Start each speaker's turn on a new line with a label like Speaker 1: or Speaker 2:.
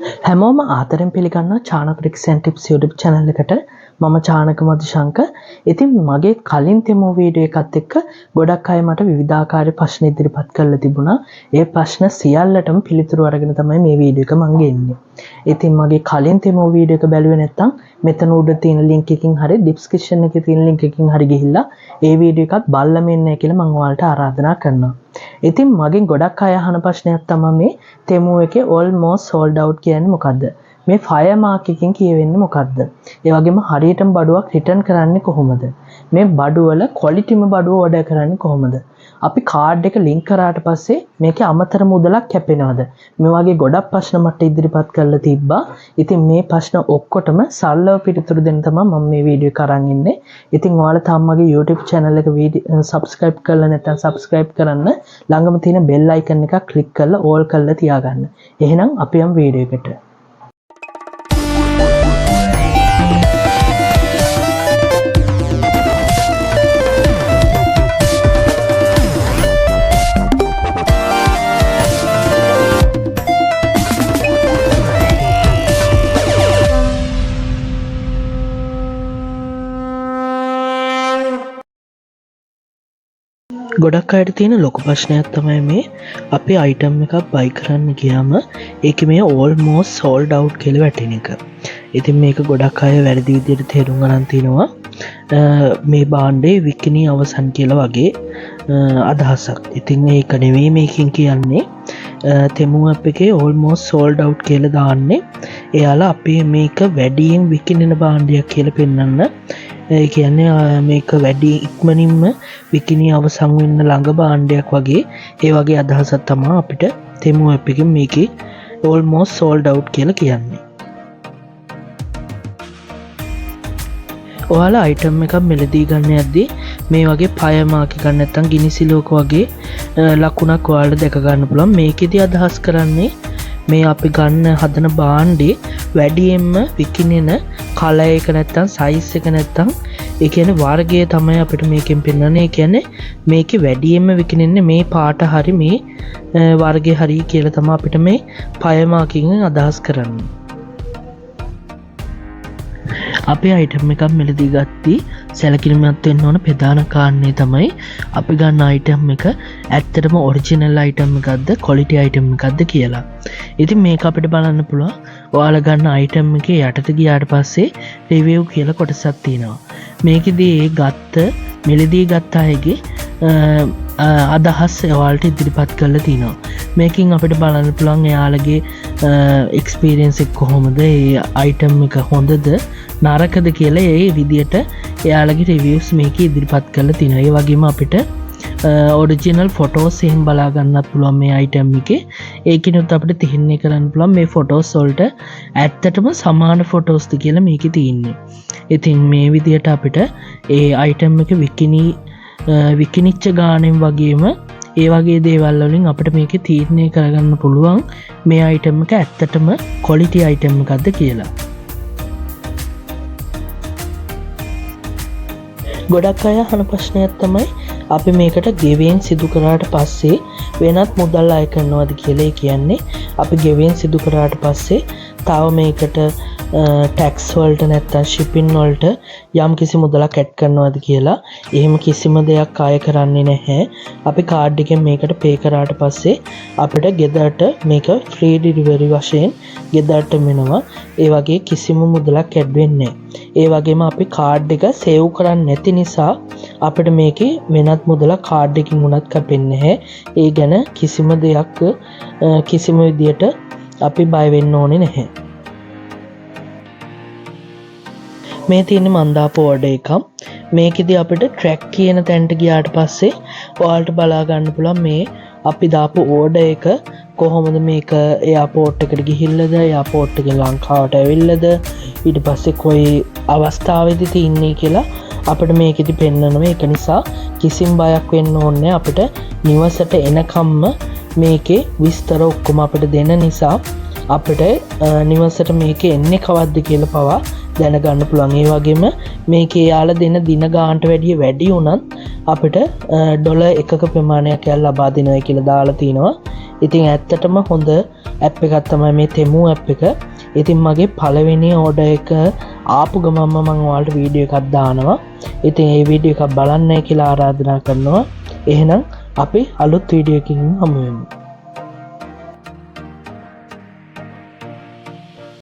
Speaker 1: හැමෝම ආදරෙන් පිළිගන්නා Chanaka tricks and tips YouTube channel එකට මම චානක මදුශංක. ඉතින් මගේ කලින් තෙමෝ වීඩියෝ එකත් එක්ක ගොඩක් අය මට විවිධාකාර ප්‍රශ්න ඉදිරිපත් කරලා තිබුණා. ඒ ප්‍රශ්න සියල්ලටම පිළිතුරු අරගෙන තමයි මේ වීඩියෝ එක මම ගෙන්නේ. ඉතින් මගේ කලින් තෙමෝ වීඩියෝ එක බැලුවේ නැත්නම් මෙතන උඩ තියෙන link එකකින් හරි description එකේ තියෙන link එකකින් හරි ගිහිල්ලා ඒ වීඩියෝ එකත් බලලා මෙන්න කියලා මම ඔයාලට ආරාධනා කරනවා. ඉතින් මගෙන් ගොඩක් අය අහන ප්‍රශ්නයක් තමයි මේ තෙමෝ එකේ almost sold out කියන්නේ මොකද්ද? මේ fire mark එකකින් කියවෙන්නේ මොකද්ද? ඒ වගේම හරියටම බඩුවක් රිටර්න් කරන්නේ කොහොමද? මේ බඩුව වල qualityම බඩුව order කරන්නේ කොහොමද? අපි කාඩ් එක link කරාට පස්සේ මේකේ අමතර මුදලක් කැපෙනවද? මේ වගේ ගොඩක් ප්‍රශ්න මට ඉදිරිපත් කරලා තිබ්බා. ඉතින් මේ ප්‍රශ්න ඔක්කොටම සරලව පිළිතුරු දෙන්න තමයි මම මේ වීඩියෝ එක අරන් ඉන්නේ. ඉතින් ඔයාලා තාම මගේ YouTube channel එක subscribe කරලා නැත්නම් subscribe කරන්න ළඟම තියෙන bell icon එක click කරලා all කරලා තියාගන්න. එහෙනම් අපි යමු වීඩියෝ එකට. ගොඩක් අයට තියෙන ලොකු ප්‍රශ්නයක් තමයි මේ අපේ අයිටම් එකක් බයි කරන්න ගියාම ඒකේ මේ almost sold out කියලා වැටෙන එක. ඉතින් මේක ගොඩක් අය වැරදි විදිහට තේරුම් ගන්න තිනවා. මේ භාණ්ඩේ විකිණී අවසන් කියලා වගේ අදහසක්. ඉතින් ඒක නෙවෙයි මේකෙන් කියන්නේ. තෙමෝ ඇප් එකේ almost sold out කියලා දාන්නේ එයාලා අපේ මේක වැඩියෙන් විකිණෙන භාණ්ඩයක් කියලා පෙන්වන්න. ඒ කියන්නේ මේක වැඩි ඉක්මනින්ම විකිණී අවසන් වෙන්න ළඟ භාණ්ඩයක් වගේ ඒ වගේ අදහසක් තමයි අපිට තෙමෝ ඇප් එකෙන් මේකේ almost sold out කියලා කියන්නේ. ඔයාලා අයිටම් එකක් මිලදී ගන්න යද්දී මේ වගේ fire mark එකක් නැත්නම් ගිනිසිලෝක වගේ ලකුණක් ඔයාලට දැක ගන්න පුළුවන්. මේකෙදි අදහස් කරන්නේ මේ අපි ගන්න හදන භාණ්ඩේ වැඩියෙන්ම විකිණෙන කලර් එක නැත්තම් සයිස් එක නැත්තම් ඒ කියන්නේ වර්ගය තමයි අපිට මේකෙන් පෙන්වන්නේ. ඒ කියන්නේ මේකේ වැඩියෙන්ම විකිණෙන්නේ මේ පාට හරි මේ වර්ගය හරි කියලා තමයි අපිට මේ fire mark එකෙන් අදහස් කරන්නේ. අපේ අයිටම් එකක් මිලදී ගත්තී සැලකිලිමත් වෙන්න ඕන ප්‍රධාන කාරණේ තමයි අපි ගන්න අයිටම් එක ඇත්තටම ඔරිජිනල් අයිටම් එකක්ද ක්වොලිටි අයිටම් එකක්ද කියලා. ඉතින් මේක අපිට බලන්න පුළුවන් ඔයාලා ගන්න අයිටම් එකේ යටට ගියාට පස්සේ රිවිව් කියලා කොටසක් තියෙනවා. මේකෙදී ඒ ගත්ත මිලදී ගත්ත අයගේ අදහස් ඔයාලට ඉදිරිපත් කරලා තිනවා. මේකෙන් අපිට බලන්න පුළුවන් එයාලගේ එක්ස්පීරියන්ස් එක කොහොමද, ඒ අයිටම් එක හොඳද නරකද කියලා ඒ විදියට එයාලගේ රිවිව්ස් මේකේ ඉදිරිපත් කරලා තිනවා. ඒ වගේම අපිට ඔරිජිනල් ෆොටෝස් එහෙම බලා ගන්නත් පුළුවන් මේ අයිටම් එකේ. ඒකිනුත් අපිට තීරණය කරන්න පුළුවන් මේ ෆොටෝස් වලට ඇත්තටම සමාන ෆොටෝස්ද කියලා මේකේ තියෙන්නේ. ඉතින් මේ විදියට අපිට ඒ අයිටම් එක විකිනිච්ච ගානෙන් වගේම ඒ වගේ දේවල් වලින් අපිට මේකේ තීරණය කරගන්න පුළුවන් මේ අයිටම් එක ඇත්තටම ක්වොලිටි අයිටම් එකක්ද කියලා. ගොඩක් අය අහන ප්‍රශ්නයක් තමයි අපි මේකට ගෙවීම් සිදු කරාට පස්සේ වෙනත් මුදල් අය කරනවද කියලා. කියන්නේ අපි ගෙවීම් සිදු කරාට පස්සේ තව මේකට ටැක්ස් වලට නැත්තම් shipping වලට යම් කිසි මුදලක් ඇඩ් කරනවද කියලා. එහෙම කිසිම දෙයක් අය කරන්නේ නැහැ. අපි කාඩ් එකෙන් මේකට පේ කරාට පස්සේ අපිට ගෙදරට මේක ෆ්‍රී ඩිලිවරි වශයෙන් ගෙදරට මෙනවා. ඒ වගේ කිසිම මුදලක් ඇඩ් වෙන්නේ නැහැ. ඒ වගේම අපි කාඩ් එක සේව් කරන්නේ නැති නිසා අපිට මේකේ වෙනත් මුදලක් කාඩ් එකකින් උනත් කැපෙන්නේ නැහැ. ඒ ගැන කිසිම දෙයක් කිසිම විදියට අපි බය වෙන්න ඕනේ නැහැ. මේ තියෙන මන්දාප ඕඩර් එකක්. මේකෙදි අපිට ට්‍රැක් කියන තැනට ගියාට පස්සේ ඔයාලට බලා ගන්න පුළුවන් මේ අපි දාපු ඕඩර් එක කොහොමද මේක එයාපෝට් එකට ගිහිල්ලාද, එයාපෝට් එකෙන් ලංකාවට ඇවිල්ලාද, ඊට පස්සේ කොයි අවස්ථාවේදී තින්නේ කියලා අපිට මේකෙදි පෙන්වනවා. ඒක නිසා කිසිම බයක් වෙන්න ඕනේ. අපිට නිවසට එනකම්ම මේකේ විස්තර ඔක්කොම අපිට දෙන නිසා අපිට නිවසට මේක එන්නේ කවද්ද කියලා පවා දැනගන්න පුළුවන්. ඒ වගේම මේකේ යාලා දෙන දින ගානට වැඩි වුණත් අපිට ඩොලර් එකක ප්‍රමාණයක් යාලා ලබා දෙනවා කියලා දාලා තිනවා. ඉතින් ඇත්තටම හොඳ ඇප් එකක් තමයි මේ තෙමු ඇප් එක. ඉතින් මගේ පළවෙනි ඕඩර් එක ආපු ගමන්ම මම ඔයාලට වීඩියෝ එකක් දානවා. ඉතින් ඒ වීඩියෝ එකක් බලන්නයි කියලා ආරාධනා කරනවා. එහෙනම් අපි අලුත් වීඩියෝ එකකින් හමු වෙමු.